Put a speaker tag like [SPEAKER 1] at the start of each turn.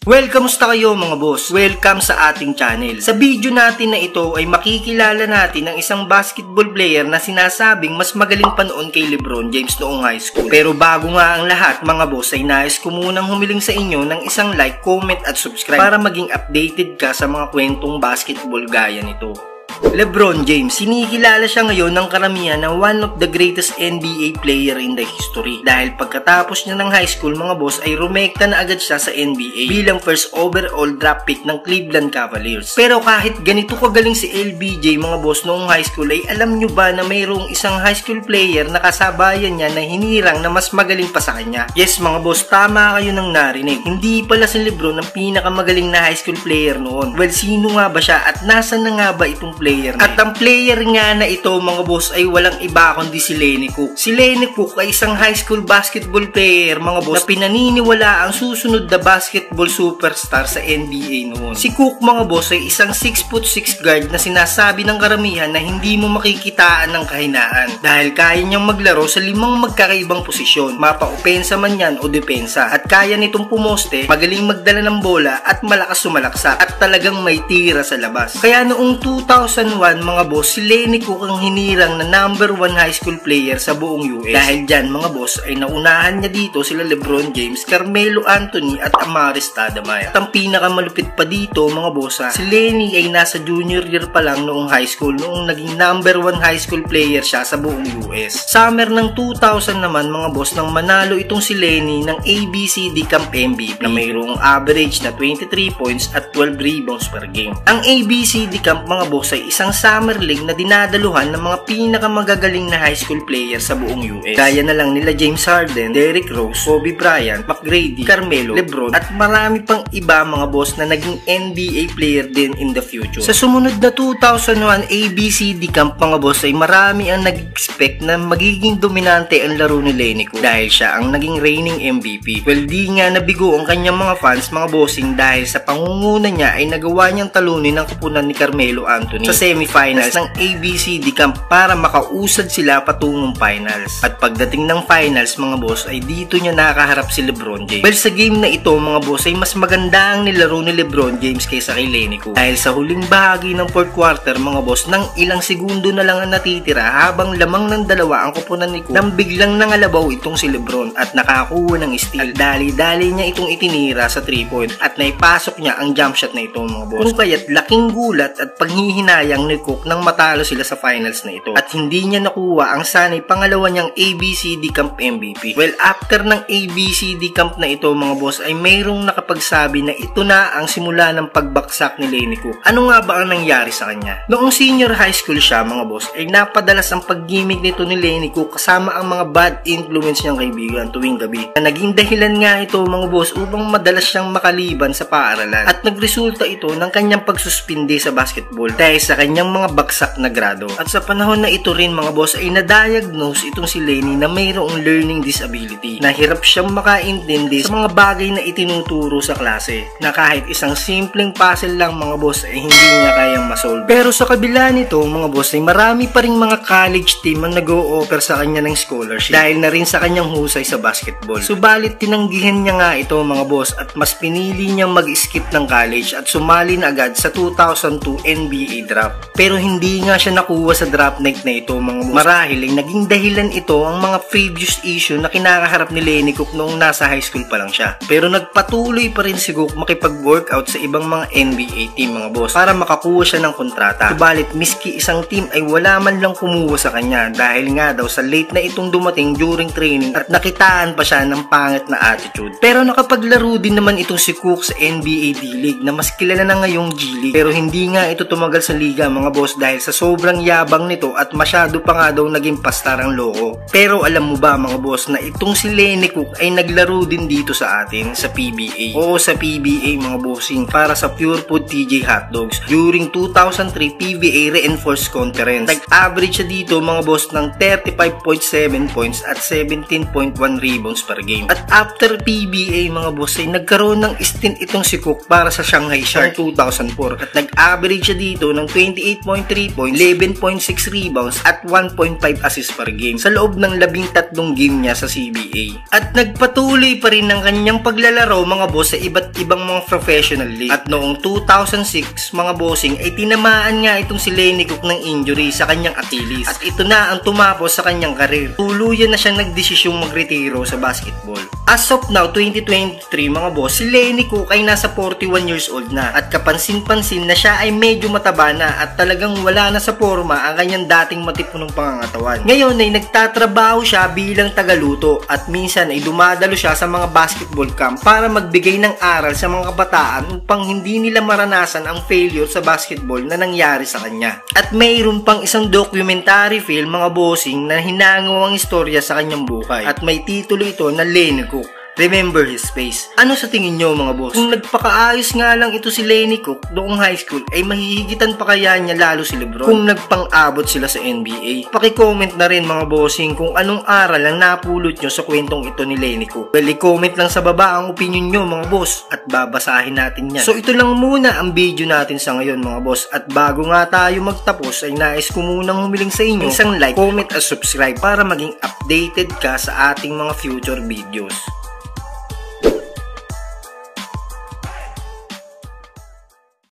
[SPEAKER 1] Kamusta kayo mga boss? Welcome sa ating channel. Sa video natin na ito ay makikilala natin ang isang basketball player na sinasabing mas magaling pa noon kay LeBron James noong high school. Pero bago nga ang lahat mga boss ay nais ko munang humiling sa inyo ng isang like, comment at subscribe para maging updated ka sa mga kwentong basketball gaya nito. LeBron James, sinikilala siya ngayon ng karamihan na one of the greatest NBA player in the history. Dahil pagkatapos niya ng high school mga boss ay rumekta na agad siya sa NBA bilang first overall draft pick ng Cleveland Cavaliers. Pero kahit ganito kagaling si LBJ mga boss noong high school ay alam nyo ba na mayroong isang high school player na kasabayan niya na hinirang na mas magaling pa sa kanya? Yes mga boss, tama kayo nang narinig. Hindi pala si LeBron ang pinakamagaling na high school player noon. Well, sino nga ba siya at nasan na nga ba itong player? At ang player nga na ito mga boss ay walang iba kundi si Lenny Cook. Si Lenny Cook ay isang high school basketball player mga boss na pinaniniwala ang susunod na basketball superstar sa NBA noon. Si Cook mga boss ay isang 6'6" guard na sinasabi ng karamihan na hindi mo makikitaan ng kahinaan dahil kaya niyang maglaro sa 5 magkakaibang posisyon, mapa-opensa man yan o depensa, at kaya nitong pumoste, magaling magdala ng bola at malakas sumalaksak at talagang may tira sa labas. Kaya noong 2001 mga boss, si Lenny Cook ang hinirang na number 1 high school player sa buong US. Dahil dyan mga boss ay naunahan niya dito sila LeBron James, Carmelo Anthony at Amar'e Stoudemire. At ang pinakamalupit pa dito mga boss, si Lenny ay nasa junior year pa lang noong high school noong naging number 1 high school player siya sa buong US. Summer ng 2000 naman mga boss nang manalo itong si Lenny ng ABCD Camp MVP na mayroong average na 23 points at 12 rebounds per game. Ang ABCD Camp mga boss ay isang summer league na dinadaluhan ng mga pinakamagagaling na high school player sa buong US. Gaya na lang nila James Harden, Derrick Rose, Kobe Bryant, McGrady, Carmelo, LeBron at marami pang iba mga boss na naging NBA player din in the future. Sa sumunod na 2001 ABCD Camp mga boss ay marami ang nag-expect na magiging dominante ang laro ni Lenny Cook dahil siya ang naging reigning MVP. Well, di nga nabigo ang kanyang mga fans mga bossing dahil sa pangunguna niya ay nagawa niyang talunin ang kupunan ni Carmelo Anthony sa semifinals ng ABCD Camp para makausad sila patungong finals. At pagdating ng finals mga boss ay dito niya nakaharap si LeBron James. Well, sa game na ito mga boss ay mas maganda ang nilaro ni LeBron James kaysa kay Lenny Cook. Dahil sa huling bahagi ng 4th quarter mga boss, nang ilang segundo na lang ang natitira habang lamang ng dalawa ang kupunan ni Cook, nang biglang nangalabaw itong si LeBron at nakakuha ng steal. At dali-dali niya itong itinira sa 3-point at naipasok niya ang jump shot na ito mga boss. Kung kaya't laking gulat at panghihinayang ni Cook nang matalo sila sa finals na ito at hindi niya nakuha ang sanay pangalawa niyang ABCD Camp MVP. Well, after ng ABCD Camp na ito mga boss ay mayroong nakapagsabi na ito na ang simula ng pagbaksak ni Lenny Cook. Ano nga ba ang nangyari sa kanya? Noong senior high school siya mga boss ay napadalas ang pag-gimmick nito ni Lenny Cook kasama ang mga bad influence niyang kaibigan tuwing gabi. Na naging dahilan nga ito mga boss upang madalas siyang makaliban sa paaralan at nagresulta ito ng kanyang pagsuspindi sa basketball dahil sa kanyang mga bagsak na grado. At sa panahon na ito rin mga boss ay na-diagnose itong si Lenny na mayroong learning disability. Nahirap siyang makaintindi sa mga bagay na itinuturo sa klase na kahit isang simpleng puzzle lang mga boss ay hindi niya kayang masolve. Pero sa kabila nito mga boss ay marami pa ring mga college team ang nag-o-offer sa kanya ng scholarship dahil na rin sa kanyang husay sa basketball. Subalit tinanggihan niya nga ito mga boss at mas pinili niyang mag-skip ng college at sumali na agad sa 2002 NBA draft. Pero hindi nga siya nakuha sa draft night na ito mga boss. Marahil ay naging dahilan ito ang mga previous issue na kinakaharap ni Lenny Cook noong nasa high school pa lang siya. Pero nagpatuloy pa rin si Cook makipag-workout sa ibang mga NBA team mga boss para makakuha siya ng kontrata. Subalit miski isang team ay wala man lang kumuha sa kanya dahil nga daw sa late na itong dumating during training at nakitaan pa siya ng pangit na attitude. Pero nakapaglaro din naman itong si Cook sa NBA D-League na mas kilala na ngayong G-League. Pero hindi nga ito tumagal sa liga mga boss dahil sa sobrang yabang nito at masyado pa nga daw naging pastar ang loko. Pero alam mo ba mga boss na itong si Lenny Cook ay naglaro din dito sa atin sa PBA. Oo, sa PBA mga bossing para sa Pure Food TJ Hotdogs during 2003 PBA Reinforced Conference. Nag-average siya dito mga boss ng 35.7 points at 17.1 rebounds per game. At after PBA mga boss ay nagkaroon ng stint itong si Cook para sa Shanghai Sharks 2004 at nag-average siya dito ng 28.3 points, 11.6 rebounds at 1.5 assists per game sa loob ng 13 game niya sa CBA. At nagpatuloy pa rin ng kanyang paglalaro mga boss sa iba't ibang mga professional league. At noong 2006 mga bossing ay tinamaan nga itong si Lenny Cook ng injury sa kanyang Achilles. At ito na ang tumapos sa kanyang karir. Tuluyan na siyang nagdesisyong magretiro sa basketball. As of now, 2023 mga boss, si Lenny Cook ay nasa 41 years old na at kapansin-pansin na siya ay medyo mataba na at talagang wala na sa forma ang kanyang dating matipunong pangangatawan. Ngayon ay nagtatrabaho siya bilang tagaluto at minsan ay dumadalo siya sa mga basketball camp para magbigay ng aral sa mga kabataan upang hindi nila maranasan ang failure sa basketball na nangyari sa kanya. At mayroon pang isang documentary film mga bossing na hinango ang istorya sa kanyang buhay at may titulo ito na Lenny Cook, Remember His Face. Ano sa tingin nyo mga boss? Kung nagpakaayos nga lang ito si Lenny Cook noong high school, ay mahihigitan pa kaya niya lalo si Lebron kung nagpang-abot sila sa NBA? Paki-comment na rin mga bossing kung anong aral ang napulot nyo sa kwentong ito ni Lenny Cook. Well, i-comment lang sa baba ang opinion nyo mga boss at babasahin natin yan. So ito lang muna ang video natin sa ngayon mga boss, at bago nga tayo magtapos ay nais ko munang humiling sa inyo isang like, comment at subscribe para maging updated ka sa ating mga future videos.